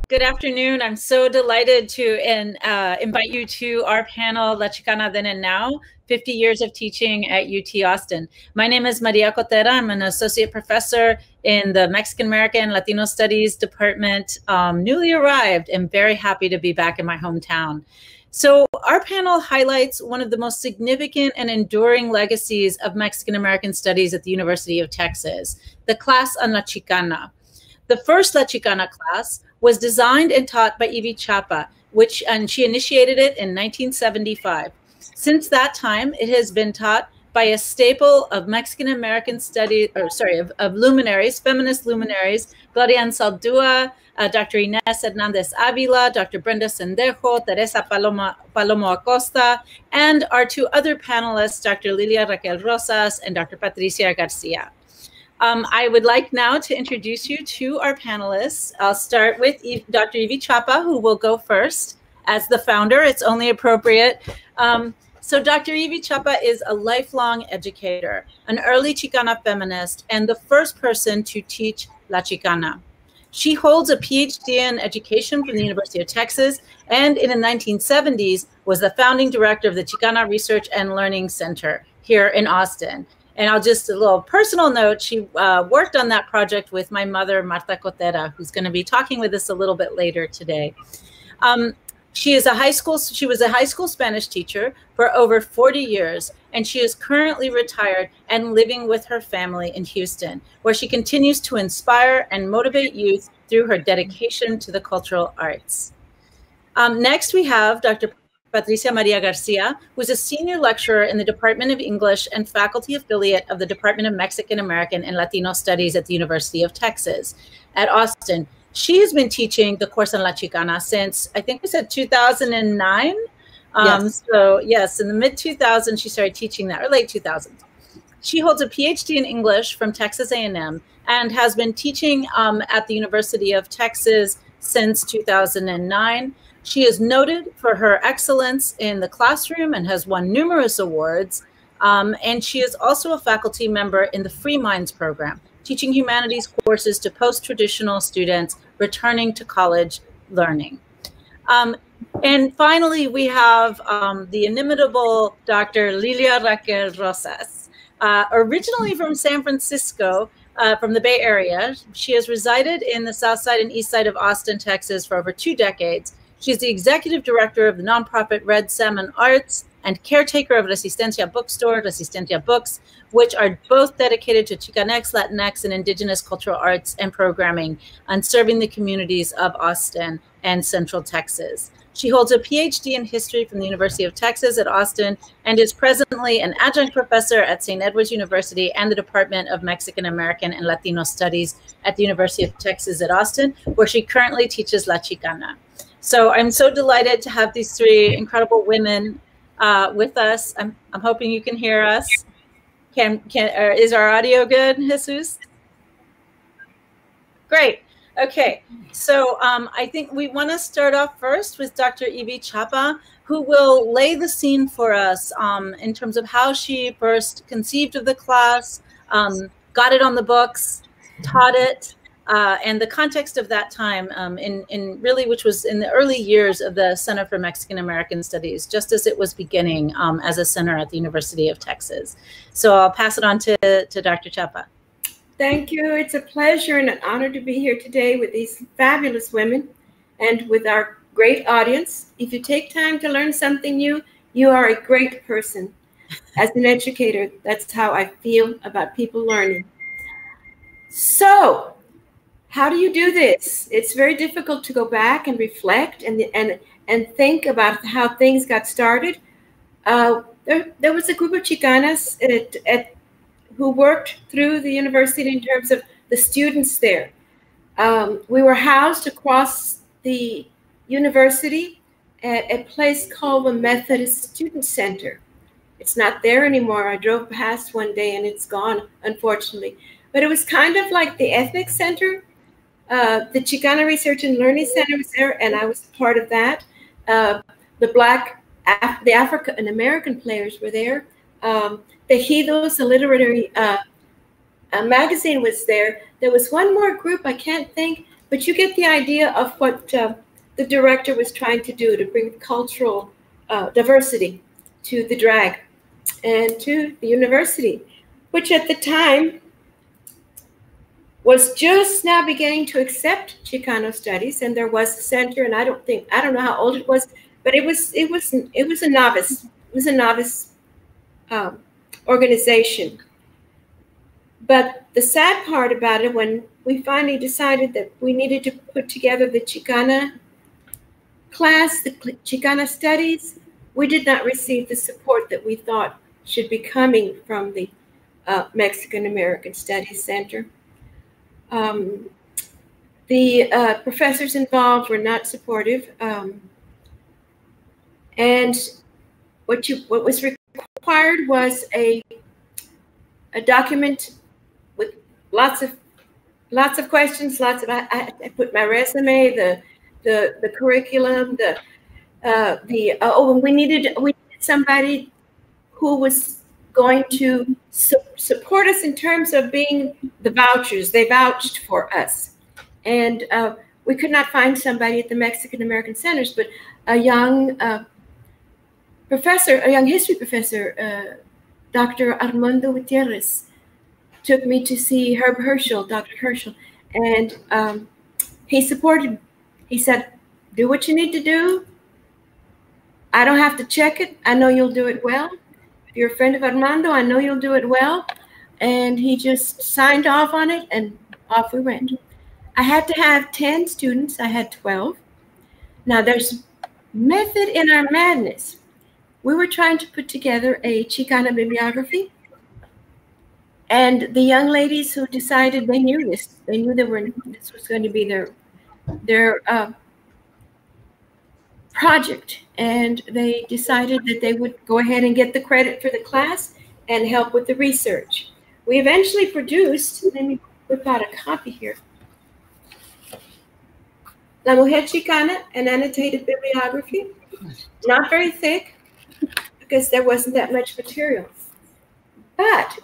Good afternoon. I'm so delighted to invite you to our panel, La Chicana Then and Now, 50 Years of Teaching at UT Austin. My name is Maria Cotera. I'm an associate professor in the Mexican American Latino Studies department, newly arrived and very happy to be back in my hometown. So our panel highlights one of the most significant and enduring legacies of Mexican American studies at the University of Texas, the class on La Chicana. The first La Chicana class was designed and taught by Evie Chapa, and she initiated it in 1975. Since that time, it has been taught by a staple of Mexican American studies, of luminaries, feminist luminaries, Gloria Anzaldúa, Dr. Inés Hernández Avila, Dr. Brenda Sendejo, Teresa Palomo Acosta, and our two other panelists, Dr. Lilia Rosas and Dr. Patricia Garcia. I would like now to introduce you to our panelists. I'll start with Dr. Evie Chapa, who will go first as the founder. It's only appropriate. So Dr. Evie Chapa is a lifelong educator, an early Chicana feminist, and the first person to teach La Chicana. She holds a PhD in education from the University of Texas, and in the 1970s was the founding director of the Chicana Research and Learning Center here in Austin. And a little personal note, she worked on that project with my mother, Marta Cotera, who's going to be talking with us a little bit later today. She was a high school Spanish teacher for over 40 years, and she is currently retired and living with her family in Houston, where she continues to inspire and motivate youth through her dedication to the cultural arts. Next, we have Dr. Patricia Maria Garcia, who is a senior lecturer in the Department of English and faculty affiliate of the Department of Mexican American and Latino Studies at the University of Texas at Austin. She has been teaching the course on La Chicana since, I think we said 2009. Yes. So yes, in the mid-2000s, she started teaching that, or late 2000s. She holds a PhD in English from Texas A&M and has been teaching at the University of Texas since 2009. She is noted for her excellence in the classroom and has won numerous awards. And she is also a faculty member in the Free Minds program, teaching humanities courses to post-traditional students returning to college learning. And finally, we have the inimitable Dr. Lilia Rosas. Originally from San Francisco, from the Bay Area, she has resided in the South Side and East Side of Austin, Texas for over 2 decades. She's the executive director of the nonprofit Red Salmon Arts and caretaker of Resistencia Bookstore, Resistencia Books, which are both dedicated to Chicanx, Latinx, and indigenous cultural arts and programming and serving the communities of Austin and Central Texas. She holds a PhD in history from the University of Texas at Austin and is presently an adjunct professor at St. Edward's University and the Department of Mexican American and Latino Studies at the University of Texas at Austin, where she currently teaches La Chicana. So I'm so delighted to have these 3 incredible women with us. I'm hoping you can hear us. Is our audio good, Jesus? Great. Okay. So I think we want to start off first with Dr. Evie Chapa, who will lay the scene for us in terms of how she first conceived of the class, got it on the books, taught it, and the context of that time which was in the early years of the Center for Mexican American Studies, just as it was beginning as a center at the University of Texas. So I'll pass it on to Dr. Chapa. Thank you. It's a pleasure and an honor to be here today with these fabulous women and with our great audience. If you take time to learn something new, you are a great person. As an educator, that's how I feel about people learning. So, how do you do this? It's very difficult to go back and reflect and think about how things got started. There was a group of Chicanas who worked through the university in terms of the students there. We were housed across the university at a place called the Methodist Student Center. It's not there anymore. I drove past one day and it's gone, unfortunately. But it was kind of like the Ethnic Center. The Chicana Research and Learning Center was there, and I was part of that. The African American players were there. The Hidos, a literary magazine, was there. There was one more group, I can't think. But you get the idea of what the director was trying to do to bring cultural diversity to the drag and to the university, which at the time was just now beginning to accept Chicano studies. And there was a center, and I don't know how old it was, but it was a novice. It was a novice organization. But the sad part about it, when we finally decided that we needed to put together the Chicana class, the Chicana studies, we did not receive the support that we thought should be coming from the Mexican American Studies Center. The professors involved were not supportive, and what was required was a document with lots of questions, I put my resume, the curriculum, and we needed somebody who was going to support us in terms of being the vouchers. They vouched for us. And we could not find somebody at the Mexican American Centers, but a young professor, a young history professor, Dr. Armando Gutierrez, took me to see Dr. Herschel, and he supported. He said, do what you need to do. I don't have to check it. I know you'll do it well. If you're a friend of Armando, I know you'll do it well. And he just signed off on it, and off we went. I had to have 10 students. I had 12. Now, there's method in our madness. We were trying to put together a Chicana bibliography. And the young ladies who decided, they knew this. They knew this was going to be their project, and they decided that they would go ahead and get the credit for the class and help with the research. We eventually produced, let me whip out a copy here, La Mujer Chicana, an annotated bibliography, not very thick because there wasn't that much material. But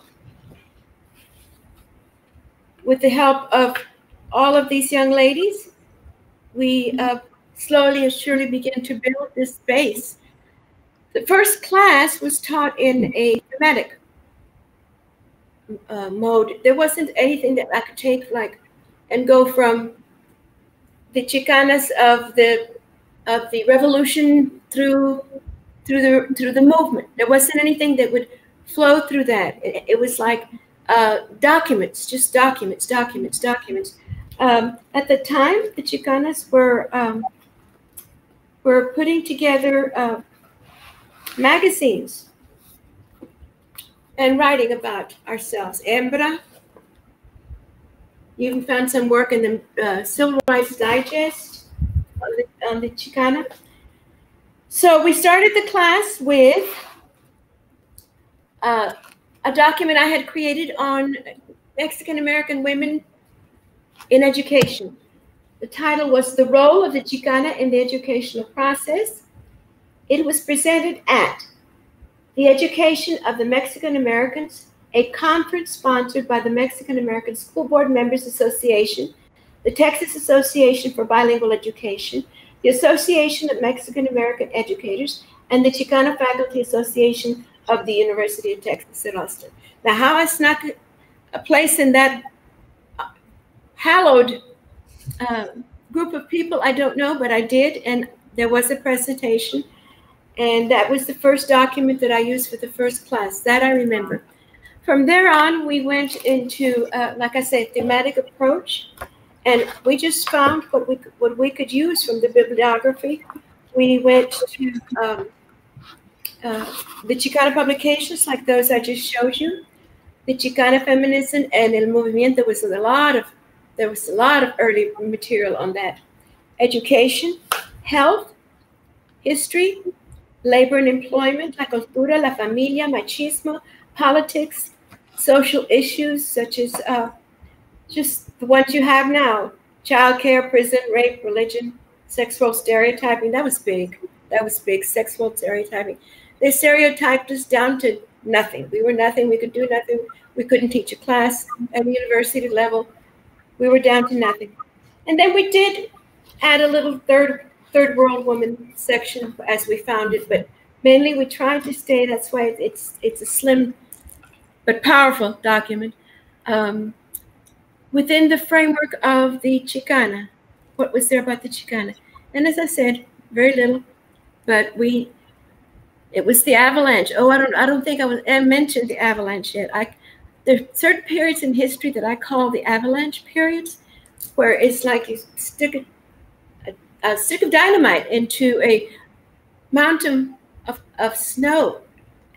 with the help of all of these young ladies, we slowly and surely began to build this base. The first class was taught in a thematic mode. There wasn't anything that I could take and go from the Chicanas of the revolution through the movement. There wasn't anything that would flow through that. It was like documents, just documents. At the time, the Chicanas were putting together magazines and writing about ourselves. Hembra. You even found some work in the Civil Rights Digest on the Chicana. So we started the class with a document I had created on Mexican American women in education. The title was The Role of the Chicana in the Educational Process. It was presented at the Education of the Mexican Americans, a conference sponsored by the Mexican American School Board Members Association, the Texas Association for Bilingual Education, the Association of Mexican American Educators, and the Chicana Faculty Association of the University of Texas at Austin. Now, how I snuck a place in that hallowed group of people, I don't know, but I did, and there was a presentation, and that was the first document that I used for the first class. That I remember. From there on, we went into, like I said, thematic approach, and we just found what we could use from the bibliography. We went to the Chicana publications like those I just showed you, the Chicana Feminism and El Movimiento. There was a lot of early material on that. Education, health, history, labor and employment, la cultura, la familia, machismo, politics, social issues such as just the ones you have now: childcare, prison, rape, religion, sexual stereotyping. That was big. Sexual stereotyping. They stereotyped us down to nothing. We were nothing. We could do nothing. We couldn't teach a class at the university level. We were down to nothing. And then we did add a little third world woman section as we found it, but mainly we tried to stay. That's why it's a slim but powerful document within the framework of the Chicana. What was there about the Chicana? And as I said, very little, but it was the avalanche. Oh, I don't think I mentioned the avalanche yet. There are certain periods in history that I call the avalanche periods, where it's like you stick a stick of dynamite into a mountain of snow.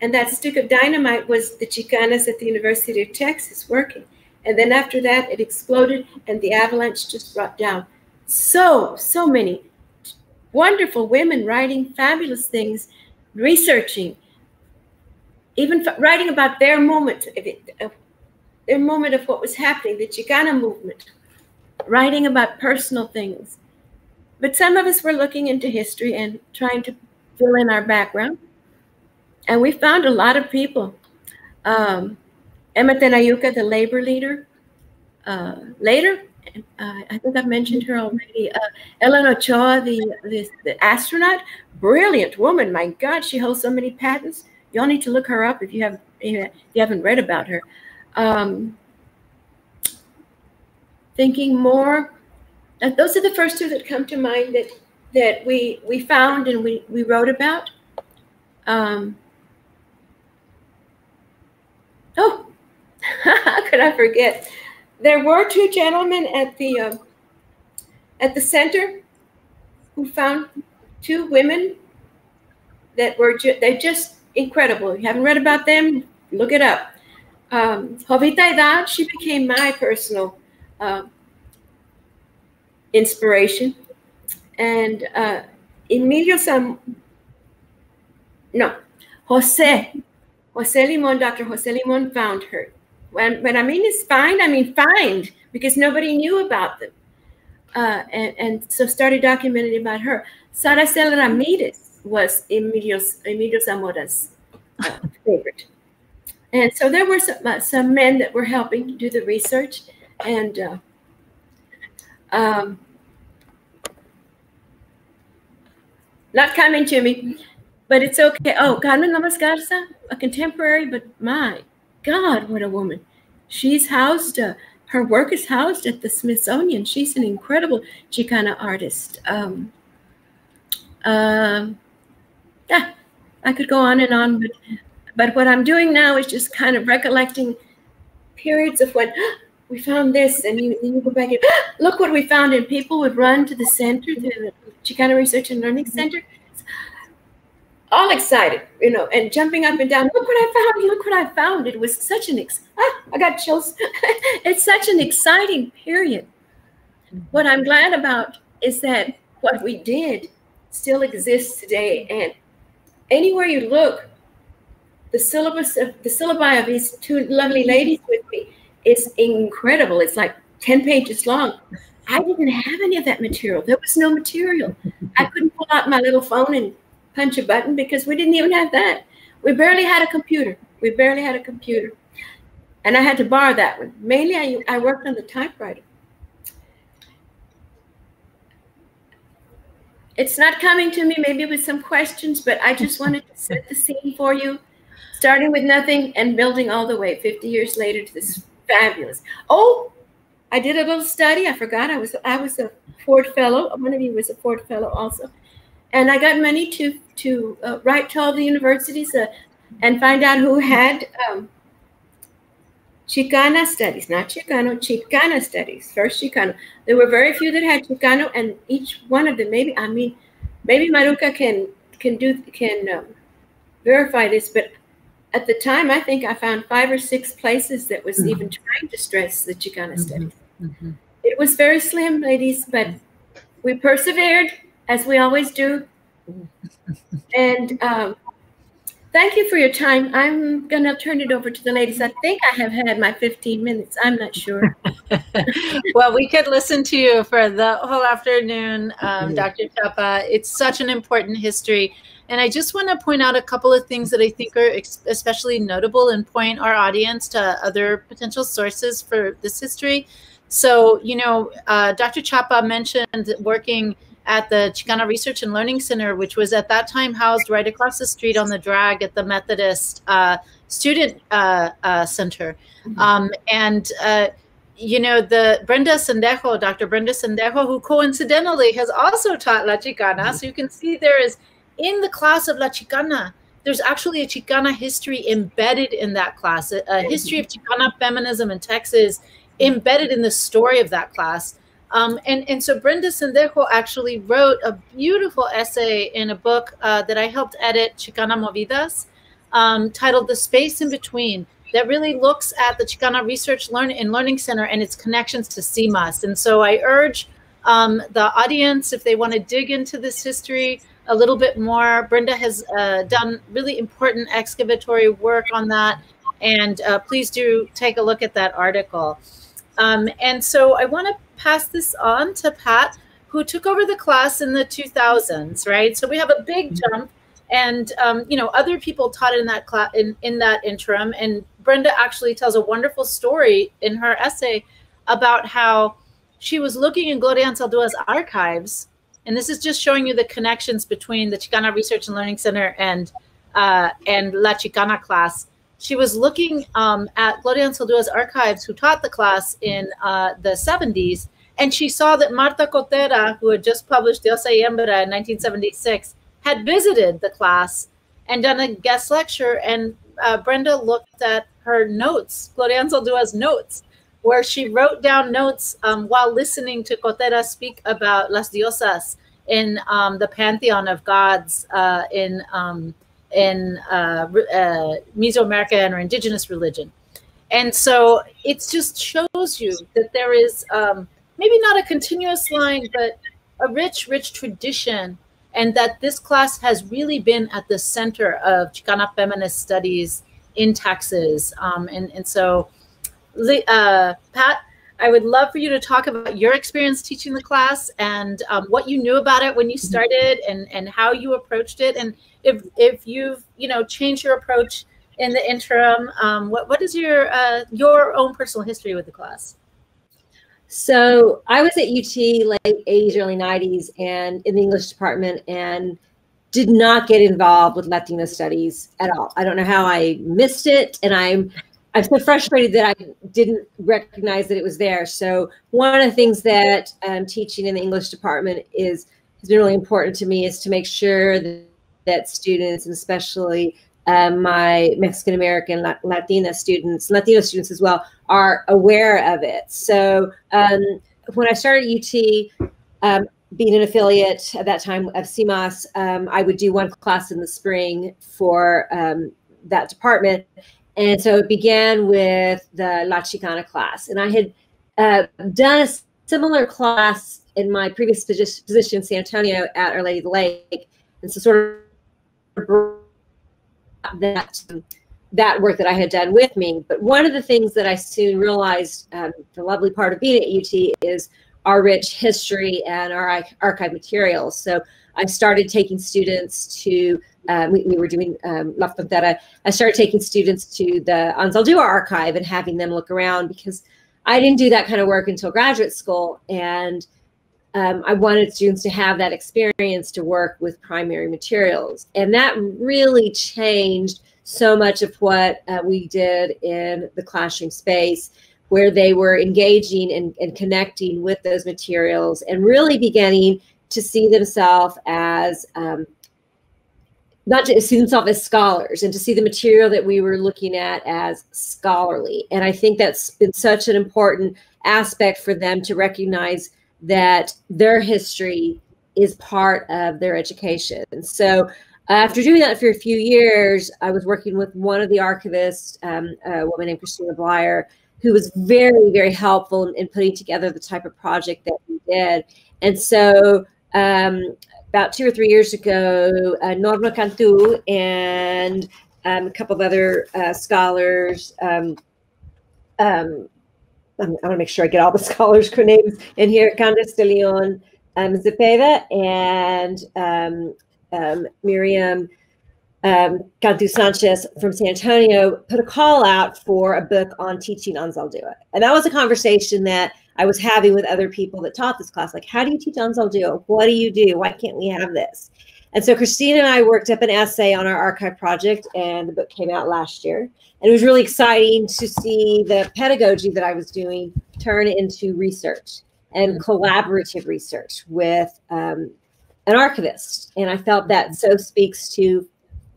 And that stick of dynamite was the Chicanas at the University of Texas working. And then after that, it exploded and the avalanche just brought down so many wonderful women writing fabulous things, researching, even writing about their moment of what was happening, the Chicana movement, writing about personal things. But some of us were looking into history and trying to fill in our background. And we found a lot of people. Emma Tenayuca, the labor leader. Later, I think I've mentioned her already. Ellen Ochoa, the astronaut, brilliant woman. My God, she holds so many patents. Y'all need to look her up if you haven't read about her. Thinking more. Those are the first two that come to mind that we found and we wrote about. Oh, how could I forget? There were two gentlemen at the center who found two women that were they're just incredible. If you haven't read about them, look it up. Jovita Edad, she became my personal inspiration. And Jose Limon, Dr. Jose Limon found her. When I mean is find, I mean find, because nobody knew about them. And so started documenting about her. Saracel Ramirez was Emilio Zamora's favorite. And so there were some men that were helping do the research. And not coming to me, but it's okay. Oh, Carmen Lamas Garza, a contemporary, but my God, what a woman. She's housed, her work is housed at the Smithsonian. She's an incredible Chicana artist. Yeah, I could go on and on, but what I'm doing now is just kind of recollecting periods of when we found this, and you go back and look what we found, and people would run to the center, to the Chicana Research and Learning Center, all excited, and jumping up and down. Look what I found! Look what I found! It was such an I got chills. It's such an exciting period. What I'm glad about is that what we did still exists today, and anywhere you look, the syllabi of these two lovely ladies with me is incredible. It's like 10 pages long. I didn't have any of that material. There was no material. I couldn't pull out my little phone and punch a button because we didn't even have that. We barely had a computer. And I had to borrow that one. Mainly, I worked on the typewriter. It's not coming to me, maybe with some questions, but I just wanted to set the scene for you, starting with nothing and building all the way 50 years later to this fabulous. Oh, I did a little study. I forgot I was a Ford Fellow. One of you was a Ford Fellow also. And I got money to write to all the universities and find out who had Chicana studies, not Chicano, Chicana studies, first Chicano. There were very few that had Chicano, and each one of them, maybe Maruca can verify this, but at the time, I think I found 5 or 6 places that was even trying to stress the Chicana studies. It was very slim, ladies, but we persevered, as we always do. And thank you for your time. I'm going to turn it over to the ladies. I think I have had my 15 minutes. I'm not sure. Well, we could listen to you for the whole afternoon, Dr. Chapa. It's such an important history. And I just want to point out a couple of things that I think are especially notable and point our audience to other potential sources for this history. So, Dr. Chapa mentioned working at the Chicana Research and Learning Center, which was at that time housed right across the street on the drag at the Methodist Student Center. The Brenda Sendejo, Dr. Brenda Sendejo, who coincidentally has also taught La Chicana. So you can see there is, in the class of La Chicana, there's actually a Chicana history embedded in that class, a history of Chicana feminism in Texas embedded in the story of that class. And so Brenda Sendejo actually wrote a beautiful essay in a book that I helped edit, Chicana Movidas, titled The Space in Between, that really looks at the Chicana Research and Learning Center and its connections to CMAS. And so I urge the audience, if they want to dig into this history a little bit more, Brenda has done really important excavatory work on that. And please do take a look at that article. And so I want to pass this on to Pat, who took over the class in the 2000s, right? So we have a big jump. And other people taught in that class in that interim. And Brenda actually tells a wonderful story in her essay about how she was looking in Gloria Anzaldua's archives, and this is just showing you the connections between the Chicana Research and Learning Center and La Chicana class. She was looking at Gloria Anzaldua's archives, who taught the class in the 70s, and she saw that Marta Cotera, who had just published Diosa y Hembra in 1976, had visited the class and done a guest lecture. And Brenda looked at her notes, Gloria Anzaldua's notes, where she wrote down notes while listening to Cotera speak about las diosas in the pantheon of gods in Mesoamerican or indigenous religion. And so it just shows you that there is maybe not a continuous line, but a rich, rich tradition, and that this class has really been at the center of Chicana feminist studies in Texas. And so, Pat, I would love for you to talk about your experience teaching the class and what you knew about it when you started, and how you approached it, and if you've changed your approach in the interim. What is your own personal history with the class? So I was at UT late 80s, early 90s, and in the English department, and did not get involved with Latino studies at all. I don't know how I missed it, and I'm so frustrated that I didn't recognize that it was there. So one of the things that teaching in the English department has been really important to me is to make sure that students, and especially my Mexican American, Latino students as well, are aware of it. So when I started UT, being an affiliate at that time of CMAS, I would do one class in the spring for that department. And so it began with the La Chicana class. And I had done a similar class in my previous position in San Antonio at Our Lady of the Lake. And so sort of brought that work that I had done with me. But one of the things that I soon realized, the lovely part of being at UT, is our rich history and our archive materials. So I started taking students to, we were doing La Frontera. I started taking students to the Anzaldúa archive and having them look around, because I didn't do that kind of work until graduate school. And I wanted students to have that experience to work with primary materials. And that really changed so much of what we did in the classroom space, where they were engaging and connecting with those materials and really beginning to see themselves as, not to see themselves as scholars, and to see the material that we were looking at as scholarly. And I think that's been such an important aspect for them to recognize that their history is part of their education. And so after doing that for a few years, I was working with one of the archivists, a woman named Christina Blyer, who was very, very helpful in putting together the type of project that we did. And so about 2 or 3 years ago, Norma Cantu and a couple of other scholars, I want to make sure I get all the scholars' names in here, Candace de Leon Zepeda and Miriam Cantu Sanchez from San Antonio put a call out for a book on teaching Anzaldúa. And that was a conversation that I was having with other people that taught this class. Like, how do you teach Untitled? What do you do? Why can't we have this? And so Christina and I worked up an essay on our archive project, and the book came out last year. And it was really exciting to see the pedagogy that I was doing turn into research and collaborative research with an archivist. And I felt that so speaks to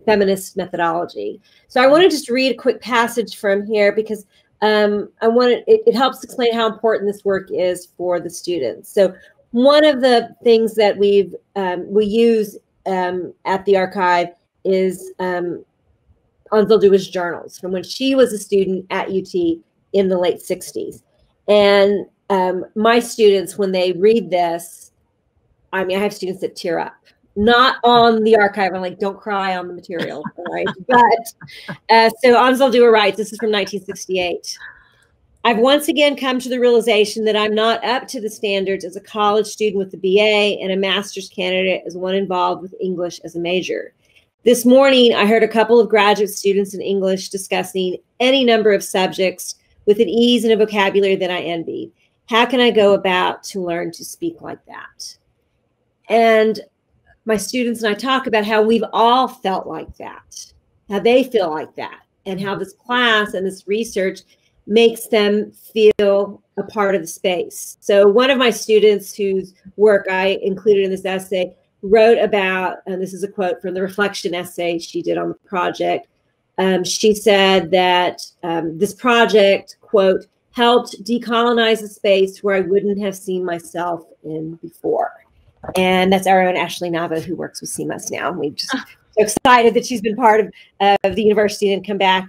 feminist methodology. So I want to just read a quick passage from here because it helps explain how important this work is for the students. So one of the things that we use at the archive is Untitled journals from when she was a student at UT in the late 60s. And my students, when they read this, I mean, I have students that tear up. Not on the archive. I'm like, don't cry on the material, right? But so Untitled writes, this is from 1968. I've once again come to the realization that I'm not up to the standards as a college student with a BA and a master's candidate as one involved with English as a major. This morning, I heard a couple of graduate students in English discussing any number of subjects with an ease and a vocabulary that I envied. How can I go about to learn to speak like that? And my students and I talk about how we've all felt like that, how they feel like that, and how this class and this research makes them feel a part of the space. So one of my students whose work I included in this essay wrote about, and this is a quote from the reflection essay she did on the project. She said that this project, quote, helped decolonize a space where I wouldn't have seen myself in before. And that's our own Ashley Nava, who works with CMAS now. And we're just so excited that she's been part of the university and come back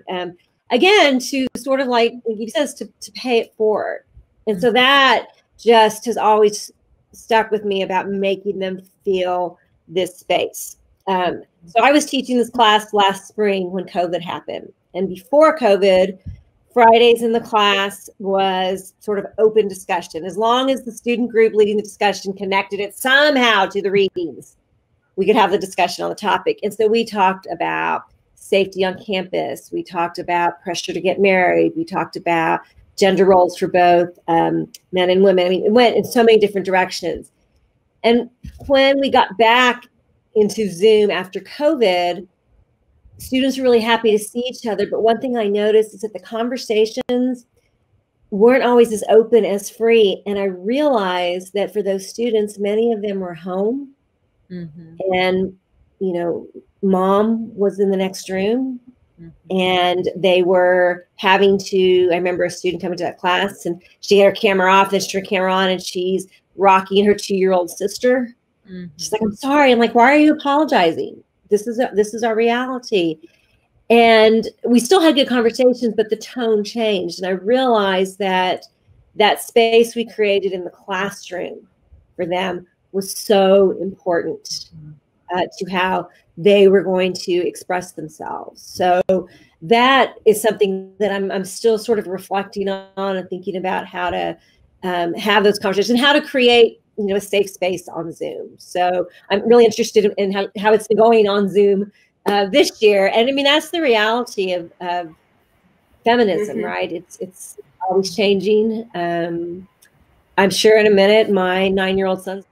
again to sort of like he says to pay it forward. And so that just has always stuck with me about making them feel this space. So I was teaching this class last spring when COVID happened. And before COVID, Fridays in the class was sort of open discussion. As long as the student group leading the discussion connected it somehow to the readings, we could have the discussion on the topic. And so we talked about safety on campus. We talked about pressure to get married. We talked about gender roles for both men and women. I mean, it went in so many different directions. And when we got back into Zoom after COVID, students were really happy to see each other. But one thing I noticed is that the conversations weren't always as open, as free. And I realized that for those students, many of them were home. And, you know, mom was in the next room. And they were having to, I remember a student coming to that class and she had her camera off, then she turned her camera on and she's rocking her 2-year-old sister. She's like, I'm sorry. I'm like, why are you apologizing? This is our reality. And we still had good conversations, but the tone changed. And I realized that that space we created in the classroom for them was so important to how they were going to express themselves. So that is something that I'm still sort of reflecting on and thinking about how to have those conversations and how to create, you know, a safe space on Zoom. So I'm really interested in how it's been going on Zoom this year. And I mean, that's the reality of feminism, right? It's always changing. I'm sure in a minute, my 9-year-old son's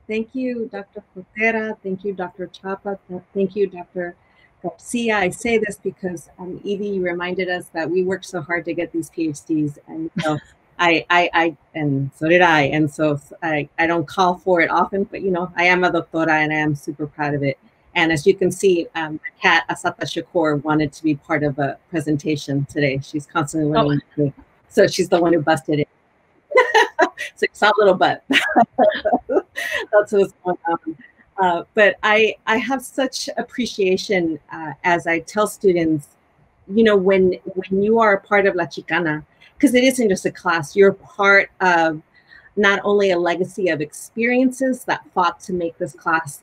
Thank you, Dr. Cotera. Thank you, Dr. Chapa. Thank you, Dr. Garcia. I say this because Evie reminded us that we worked so hard to get these PhDs, and so and so did I. And so I don't call for it often, but you know, I am a doctora and I am super proud of it. And as you can see, Kat Asata Shakur wanted to be part of a presentation today. She's constantly wanting to, so she's the one who busted it. So it's a little butt. That's what's going on. But I have such appreciation as I tell students, you know, when you are a part of La Chicana, because it isn't just a class, you're part of not only a legacy of experiences that fought to make this class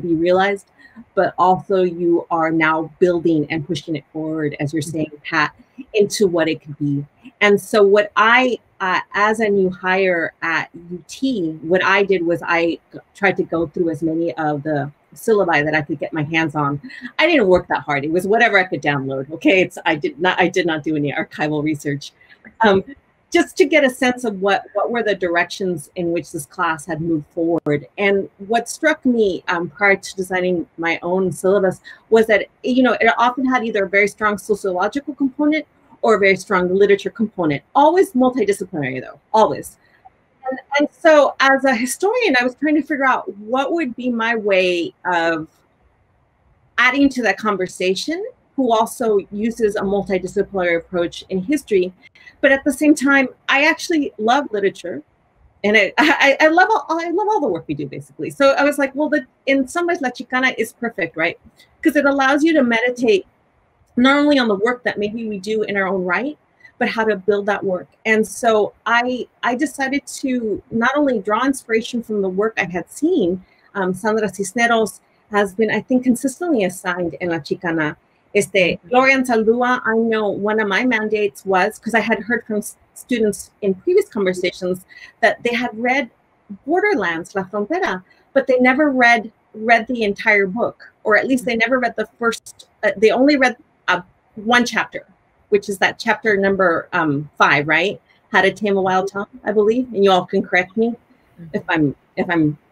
be realized, but also you are now building and pushing it forward, as you're saying, Pat, into what it could be. And so what I, as a new hire at UT, what I did was I tried to go through as many of the syllabi that I could get my hands on. I didn't work that hard. It was whatever I could download. Okay, I did not do any archival research. Just to get a sense of what were the directions in which this class had moved forward. And what struck me prior to designing my own syllabus was that, you know, it often had either a very strong sociological component or a very strong literature component, always multidisciplinary though, always. And so as a historian, I was trying to figure out what would be my way of adding to that conversation, who also uses a multidisciplinary approach in history. But at the same time, I actually love literature, and I love all the work we do, basically. So I was like, well, in some ways, La Chicana is perfect, right? Because it allows you to meditate not only on the work that maybe we do in our own right, but how to build that work. And so I decided to not only draw inspiration from the work I had seen. Sandra Cisneros has been, I think, consistently assigned in La Chicana. Gloria Saldúa, I know one of my mandates was, because I had heard from students in previous conversations that they had read Borderlands, La Frontera, but they never read the entire book, or at least they never read the first, they only read one chapter, which is that chapter number 5, right? How to Tame a Wild Tongue, I believe, and you all can correct me if I'm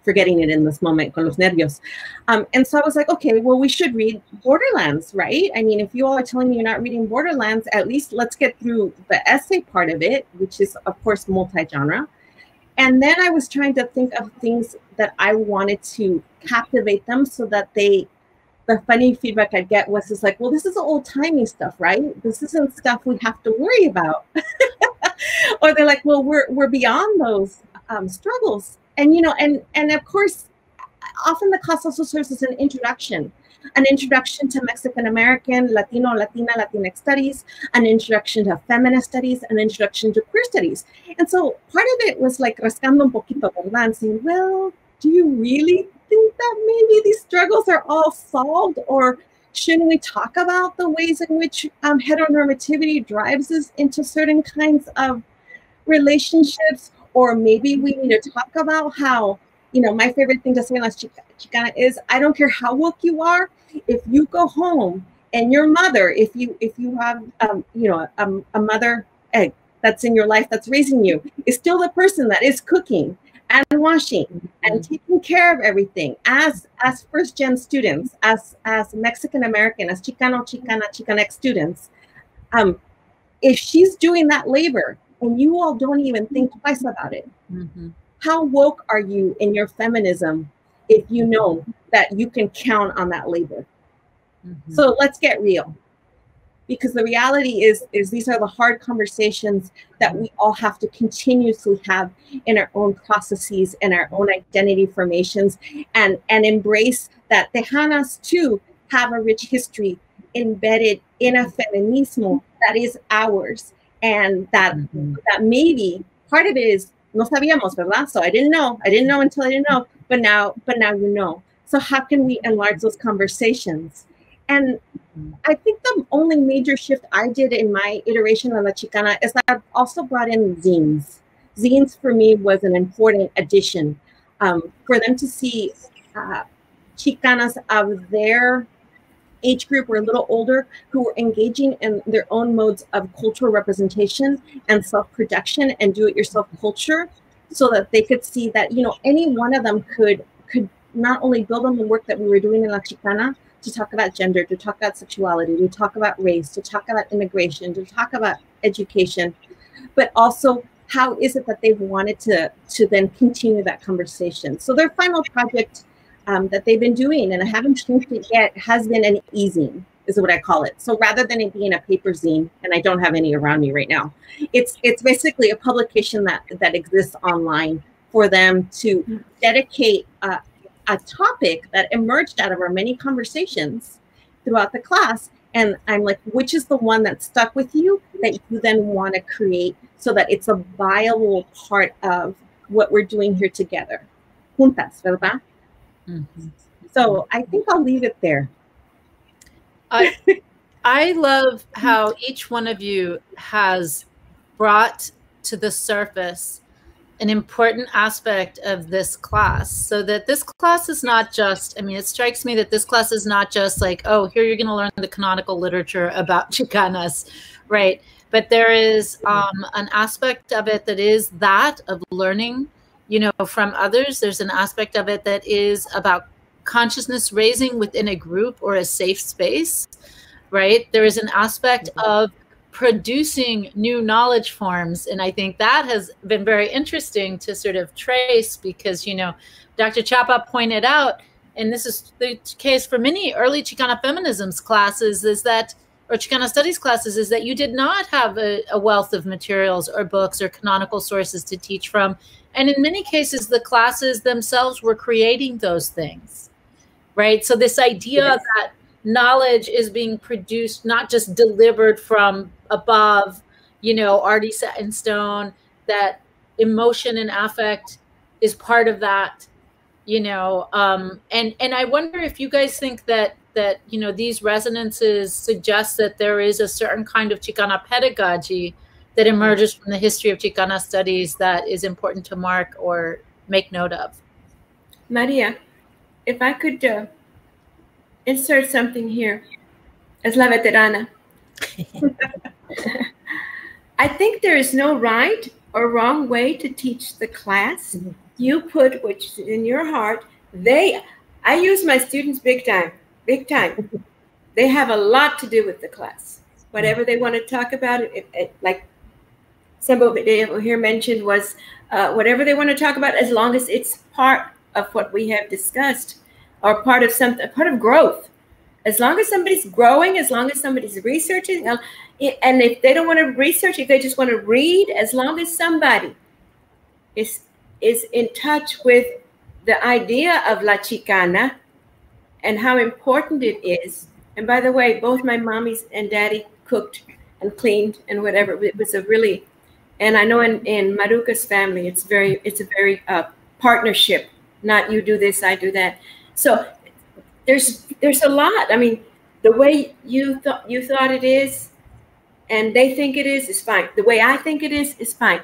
forgetting it in this moment con los nervios. And so I was like, okay, well, we should read Borderlands, right? I mean, if you all are telling me you're not reading Borderlands, at least let's get through the essay part of it, which is, of course, multi-genre. And then I was trying to think of things that I wanted to captivate them so that the funny feedback I'd get was just like, well, this is old-timey stuff, right? This isn't stuff we have to worry about. Or they're like, well, we're beyond those struggles. And, you know, and of course, often the class also serves as an introduction to Mexican-American, Latino, Latina, Latinx studies, an introduction to feminist studies, an introduction to queer studies. And so part of it was like rascando un poquito, ¿verdad? And saying, well, do you really think that maybe these struggles are all solved? Or shouldn't we talk about the ways in which heteronormativity drives us into certain kinds of relationships? Or maybe we need to talk about how, you know, my favorite thing to say in La Chicana is, I don't care how woke you are, if you go home and your mother, if you have, you know, a mother egg that's in your life that's raising you, is still the person that is cooking and washing and taking care of everything as first-gen students, as Mexican-American, as Chicanx students. If she's doing that labor, and you all don't even think twice about it. How woke are you in your feminism if you know that you can count on that labor? So let's get real. Because the reality is these are the hard conversations that we all have to continuously have in our own processes and our own identity formations, and embrace that Tejanas too have a rich history embedded in a feminismo that is ours. And that maybe part of it is no sabíamos, ¿verdad? So I didn't know until I didn't know, but now you know. So how can we enlarge those conversations? And I think the only major shift I did in my iteration on La Chicana is that I've also brought in zines. Zines for me was an important addition for them to see Chicanas of their age group or a little older who were engaging in their own modes of cultural representation and self-production and do-it-yourself culture, so that they could see that, you know, any one of them could not only build on the work that we were doing in La Chicana to talk about gender, to talk about sexuality, to talk about race, to talk about immigration, to talk about education, but also how is it that they've wanted to then continue that conversation. So their final project that they've been doing, and I haven't changed it yet, has been an e-zine, is what I call it. So rather than it being a paper zine, and I don't have any around me right now, it's basically a publication that exists online for them to dedicate a topic that emerged out of our many conversations throughout the class. And I'm like, which is the one that stuck with you that you then want to create so that it's a viable part of what we're doing here together? Juntas, ¿verdad? So I think I'll leave it there. I love how each one of you has brought to the surface an important aspect of this class, so that this class is not just, I mean, it strikes me that this class is not just like, oh, here you're going to learn the canonical literature about Chicanas, right? But there is an aspect of it that is that of learning, you know, from others. There's an aspect of it that is about consciousness raising within a group or a safe space, right? There is an aspect of producing new knowledge forms. And I think that has been very interesting to sort of trace, because, you know, Dr. Chapa pointed out, and this is the case for many early Chicana feminisms classes, is that, or Chicana studies classes, is that you did not have a wealth of materials or books or canonical sources to teach from. And in many cases, the classes themselves were creating those things, right? So this idea that knowledge is being produced, not just delivered from above, you know, already set in stone, that emotion and affect is part of that, you know, and I wonder if you guys think that, you know, these resonances suggest that there is a certain kind of Chicana pedagogy that emerges from the history of Chicana studies that is important to mark or make note of. Maria, if I could insert something here as la veterana. I think there is no right or wrong way to teach the class. You put what's in your heart. I use my students big time, big time. They have a lot to do with the class. Whatever they want to talk about, like some of it here mentioned was whatever they want to talk about, as long as it's part of what we have discussed, or part of something, part of growth. As long as somebody's growing, as long as somebody's researching, and if they don't want to research, if they just want to read, as long as somebody is in touch with the idea of La Chicana and how important it is. And by the way, both my mommies and daddy cooked and cleaned and whatever. It was a really, and I know in Maruca's family, it's a very partnership. Not you do this, I do that. So there's a lot. I mean, the way you thought it is, and they think it is fine. The way I think it is fine.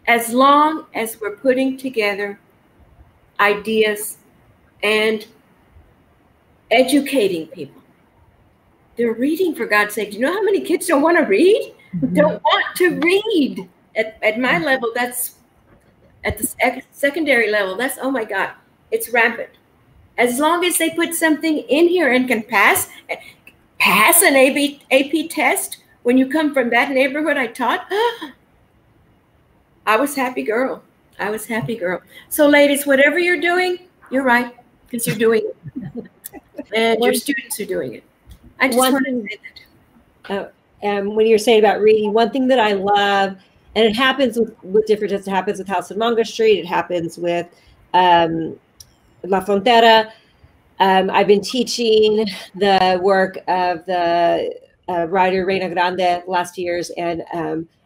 As long as we're putting together ideas and educating people. They're reading, for God's sake. Do you know how many kids don't want to read? Don't want to read. At my level, that's at the secondary level. That's, oh my God, it's rampant. As long as they put something in here and can pass an AP test, when you come from that neighborhood I taught, I was happy girl. I was happy girl. So ladies, whatever you're doing, you're right, because you're doing it. And your students are doing it. I just want to say that. When you're saying about reading, one thing that I love, and it happens with different, it happens with House of Manga Street, it happens with La Frontera. I've been teaching the work of the writer Reina Grande last years, and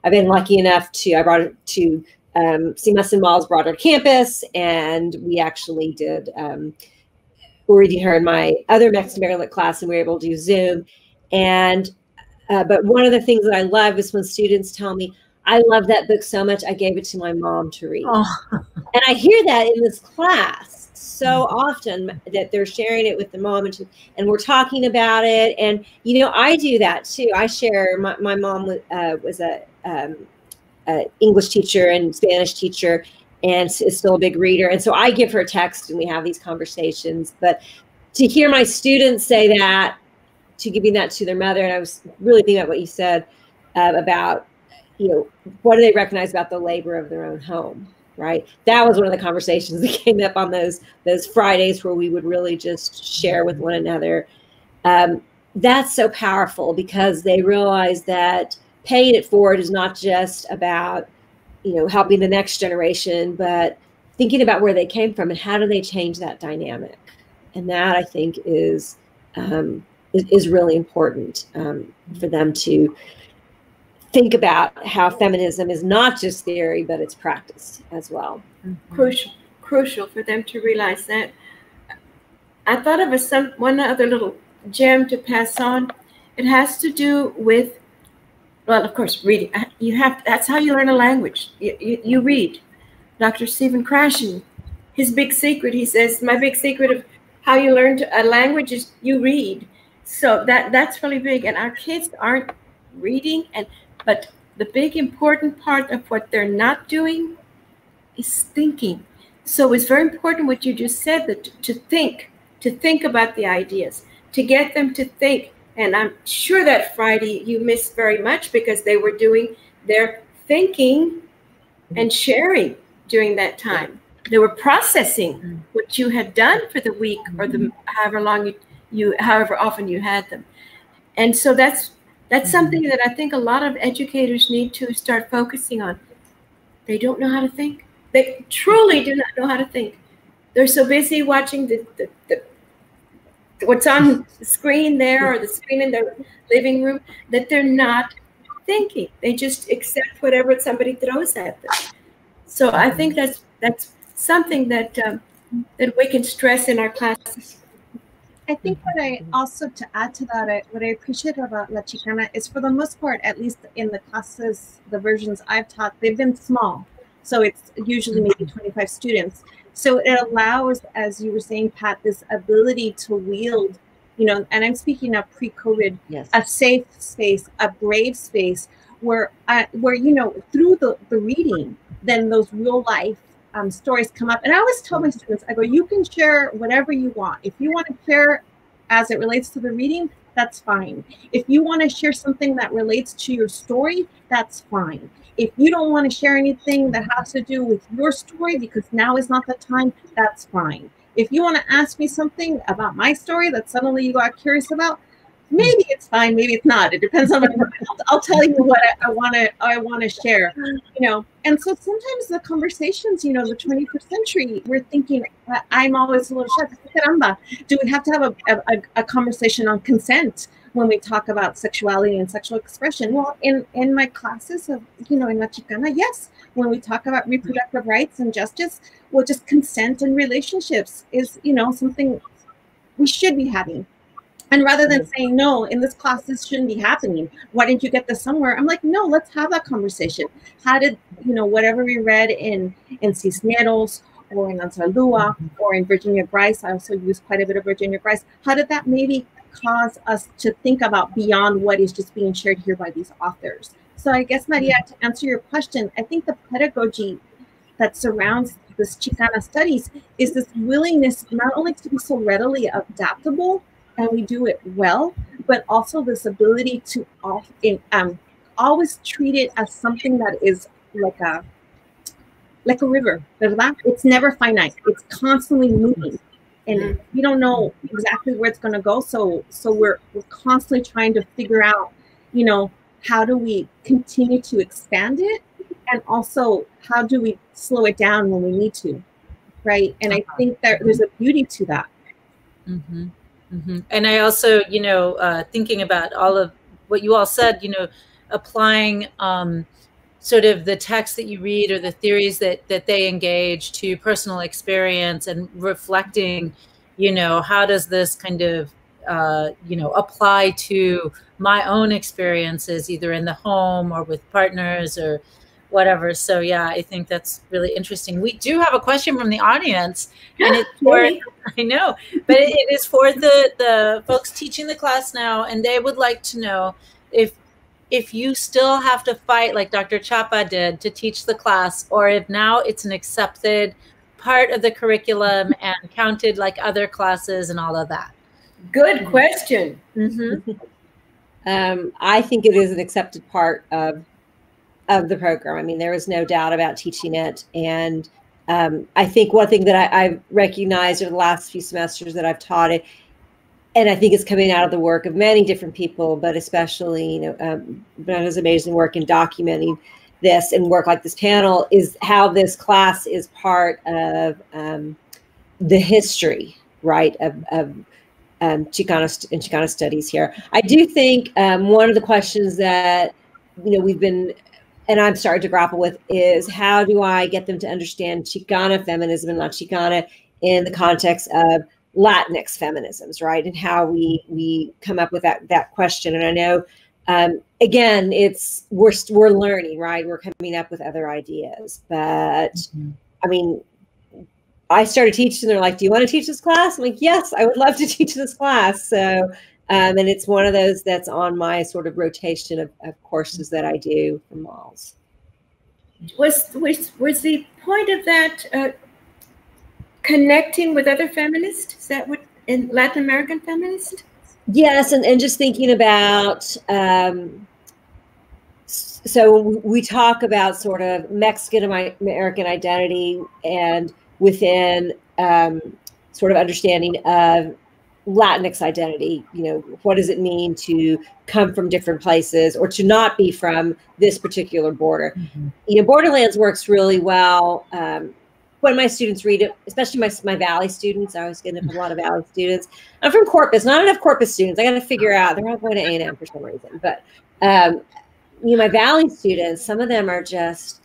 I've been lucky enough I brought it to CMAS and Mall's broader campus, and we actually did, we're reading her in my other Mexican Lit class, and we were able to do Zoom. And but one of the things that I love is when students tell me, I love that book so much, I gave it to my mom to read. Oh. And I hear that in this class so often, that they're sharing it with the mom, and we're talking about it. And, you know, I do that too. I share, my mom was a English teacher and Spanish teacher, and is still a big reader. And so I give her a text and we have these conversations. But to hear my students say that, to giving that to their mother, and I was really thinking about what you said about, you know, what do they recognize about the labor of their own home, right? That was one of the conversations that came up on those Fridays where we would really just share with one another. That's so powerful, because they realize that paying it forward is not just about, you know, helping the next generation, but thinking about where they came from and how do they change that dynamic. And that, I think, is really important for them to think about how feminism is not just theory, but it's practice as well. Crucial for them to realize that. I thought of one other little gem to pass on. It has to do with, well, of course, reading. That's how you learn a language. You read. Dr. Stephen Krashen, his big secret, he says, my big secret of how you learn a language is you read. So that's really big. And our kids aren't reading, but the big important part of what they're not doing is thinking. So it's very important what you just said, that to think about the ideas, to get them to think. And I'm sure that Friday you missed very much because they were doing their thinking and sharing during that time. They were processing what you had done for the week or the however often you had them. And so that's something that I think a lot of educators need to start focusing on. They don't know how to think. They truly do not know how to think. They're so busy watching what's on the screen there or the screen in their living room that they're not thinking. They just accept whatever somebody throws at them. So I think that's something that we can stress in our classes. I think what I also, to add to that, what I appreciate about La Chicana is, for the most part, at least in the classes, the versions I've taught, they've been small. So it's usually maybe 25 students. So it allows, as you were saying, Pat, this ability to wield, and I'm speaking of pre-COVID, yes, a safe space, a brave space where through the reading, then those real life stories come up. And I always tell my students, I go, you can share whatever you want. If you want to share as it relates to the reading, that's fine. If you want to share something that relates to your story, that's fine. If you don't want to share anything that has to do with your story because now is not the time, that's fine. If you want to ask me something about my story that suddenly you got curious about, maybe it's fine, maybe it's not. It depends on what I'll tell you what I want to share, And so sometimes the conversations, the 21st century, we're thinking, I'm always a little shocked. Caramba, do we have to have a conversation on consent when we talk about sexuality and sexual expression? Well, in my classes of, in La Chicana, yes. When we talk about reproductive rights and justice, well, just consent and relationships is, something we should be having. And rather than saying, no, in this class, this shouldn't be happening. Why didn't you get this somewhere? I'm like, no, let's have that conversation. How did, whatever we read in Cisneros or in Anzalúa or in Virginia Grice, I also use quite a bit of Virginia Grice. How did that maybe cause us to think about beyond what is just being shared here by these authors? So I guess, Maria, to answer your question, I think the pedagogy that surrounds this Chicana studies is this willingness not only to be so readily adaptable, and we do it well, but also this ability to always treat it as something that is like a river, ¿verdad? It's never finite. It's constantly moving, and we don't know exactly where it's going to go. So we're constantly trying to figure out, how do we continue to expand it, and also how do we slow it down when we need to, right? And I think that there's a beauty to that. Mm-hmm. Mm-hmm. And I also, thinking about all of what you all said, applying sort of the text that you read or the theories that they engage to personal experience and reflecting, how does this kind of, apply to my own experiences, either in the home or with partners or whatever. So yeah, I think that's really interesting. We do have a question from the audience, and it's for, I know, but it is for the folks teaching the class now, and they would like to know if you still have to fight like Dr. Chapa did to teach the class, or if now it's an accepted part of the curriculum and counted like other classes and all of that. Good question. Mm-hmm. I think it is an accepted part of the program. I mean, there is no doubt about teaching it. And I think one thing that I've recognized over the last few semesters that I've taught it, and I think it's coming out of the work of many different people, but especially, Brenna's amazing work in documenting this and work like this panel, is how this class is part of the history, right, of Chicana and Chicana studies here. I do think one of the questions that, we've been, and I'm starting to grapple with, is how do I get them to understand Chicana feminism and La Chicana in the context of Latinx feminisms, right? And how we come up with that question. And I know, again, we're learning, right? We're coming up with other ideas, but I mean, I started teaching, they're like, do you want to teach this class? I'm like, yes, I would love to teach this class. So, and it's one of those that's on my sort of rotation of courses that I do for MALS. Was the point of that connecting with other feminists? Is that what, in Latin American feminists? Yes, and just thinking about, so we talk about sort of Mexican American identity, and within sort of understanding of Latinx identity, you know, what does it mean to come from different places or to not be from this particular border? You know, Borderlands works really well when my students read it, especially my Valley students. I always get a lot of Valley students. I'm from Corpus, not enough Corpus students. I got to figure out, they're not going to A&M for some reason, but you know, my Valley students, some of them are just,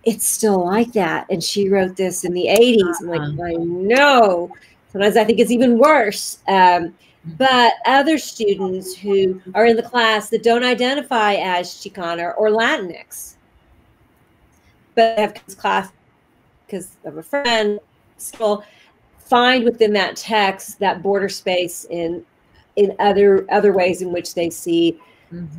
it's still like that. And she wrote this in the 80s. I'm like, I know. Sometimes I think it's even worse. But other students who are in the class that don't identify as Chicana or Latinx, but have this class because of a friend, still find within that text that border space in other ways in which they see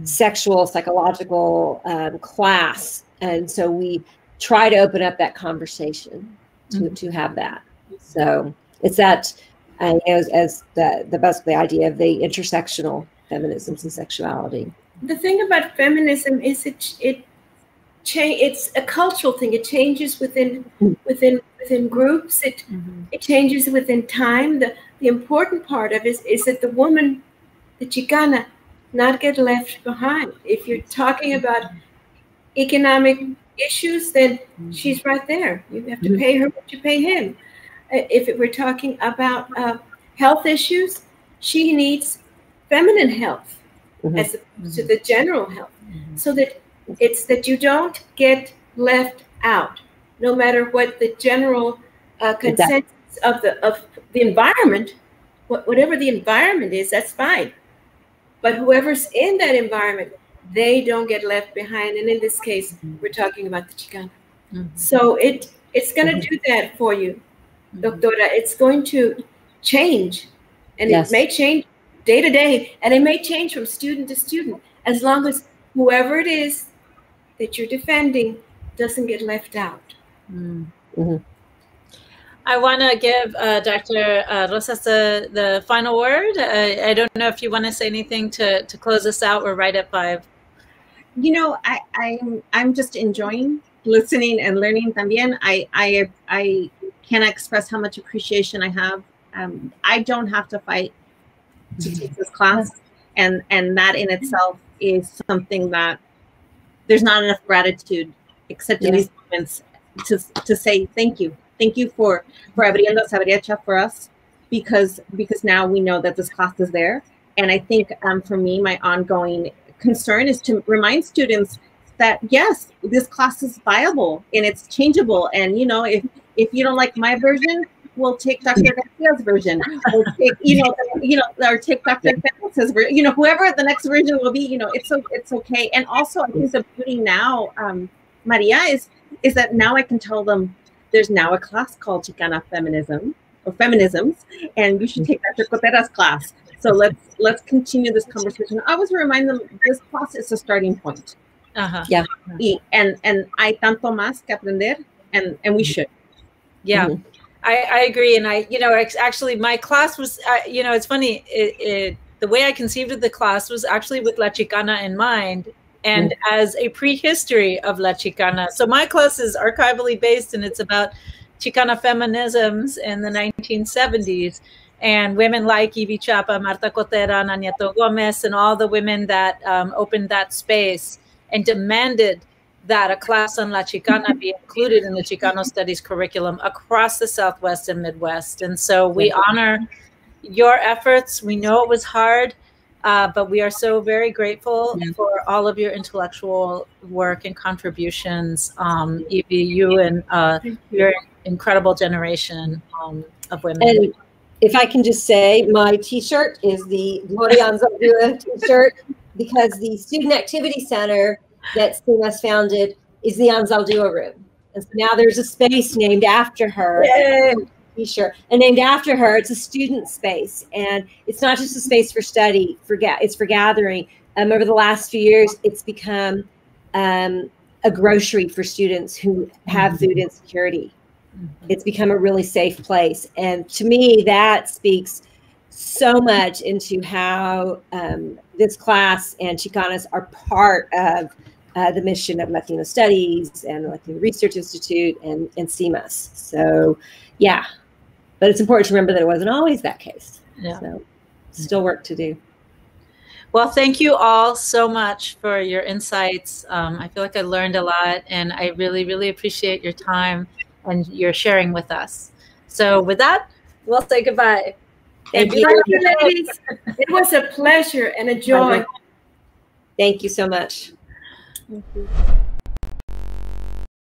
sexual, psychological class. And so we try to open up that conversation to have that. So it's that, as the idea of the intersectional feminisms and sexuality. The thing about feminism is it's a cultural thing. It changes within groups. It changes within time. The important part of it is that the woman, the Chicana, not get left behind. If you're talking about economic issues, then she's right there. You have to pay her what you pay him. If we're talking about health issues, she needs feminine health as opposed to the general health, so that it's that you don't get left out, no matter what the general consensus of the environment, whatever the environment is, that's fine. But whoever's in that environment, they don't get left behind. And in this case, we're talking about the Chicana. So it's going to do that for you, Doctora. It's going to change. And it may change day to day. And it may change from student to student, as long as whoever it is that you're defending doesn't get left out. I want to give Dr. Rosas the final word. I don't know if you want to say anything to close us out. We're right at 5. You know, I'm just enjoying listening and learning también. I cannot express how much appreciation I have. I don't have to fight to teach this class, and that in itself is something that there's not enough gratitude, except in these moments, to say thank you. Thank you for abriendo esa brecha for us, because now we know that this class is there. And I think for me, my ongoing concern is to remind students that yes, this class is viable and it's changeable. And you know, if you don't like my version, we'll take Dr. Garcia's version, or take or take Dr. Felix's version. You know, whoever the next version will be. You know, it's okay. And also, I think the beauty now, Maria, is that now I can tell them there's now a class called Chicana Feminism or Feminisms, and you should take Dr. Cotera's class. So let's continue this conversation. I always remind them this class is a starting point. Yeah. And hay tanto más que aprender, and we should. Yeah. I agree. And actually my class was, it's funny, the way I conceived of the class was actually with La Chicana in mind, and as a prehistory of La Chicana. So my class is archivally based, and it's about Chicana feminisms in the 1970s, and women like Evie Chapa, Marta Cotera, Nieto Gomez, and all the women that opened that space and demanded that a class on La Chicana be included in the Chicano Studies curriculum across the Southwest and Midwest. And so we honor your efforts. We know it was hard, but we are so very grateful for all of your intellectual work and contributions, Evie, you and your incredible generation of women. if I can just say, my T-shirt is the Gloria Anzaldúa T-shirt, because the Student Activity Center that CMAS founded is the Anzaldúa Room. And so now there's a space named after her. Yay. T-shirt, and named after her. It's a student space, and it's not just a space for study. It's for gathering. Over the last few years, it's become a grocery for students who have food insecurity. It's become a really safe place, and to me, that speaks so much into how this class and Chicanas are part of the mission of Latino Studies and Latino Research Institute and CMAS. So, yeah. But it's important to remember that it wasn't always that case. Yeah. So still work to do. Well, thank you all so much for your insights. I feel like I learned a lot, and I really, really appreciate your time and your sharing with us. So with that, we'll say goodbye. Thank you. Thank you, ladies. It was a pleasure and a joy. Thank you so much. Thank you.